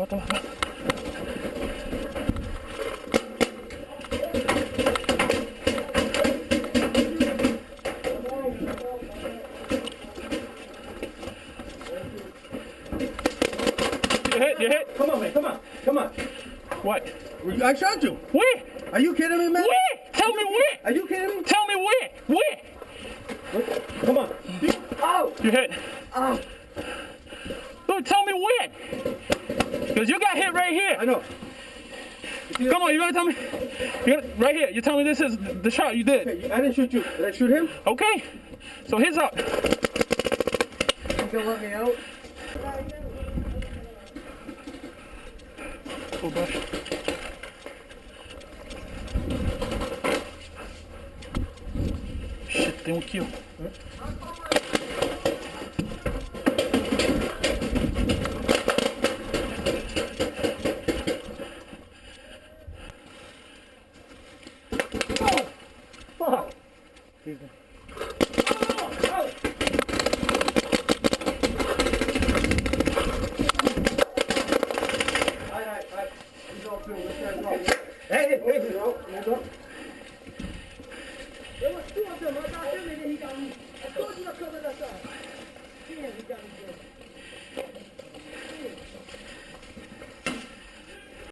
待って。You hit. Come on, man. Come on. What? I shot you. Where? Are you kidding me, man? Where? Tell me where. Are you kidding me? Tell me where. Where? Come on. Ow! You hit. Ow! Dude, tell me where. Because you got hit right here. I know. Come on, you gonna tell me? Right here. You tell me this is the shot you did. Okay, I didn't shoot you. Did I shoot him? Okay. So heads up. You can let me out. Oh, gosh. Shit, they won't kill. Fuck! Excuse me. Hey! There was two of them. I got him and then he got me. I told you to cover that side. Yeah, he got me.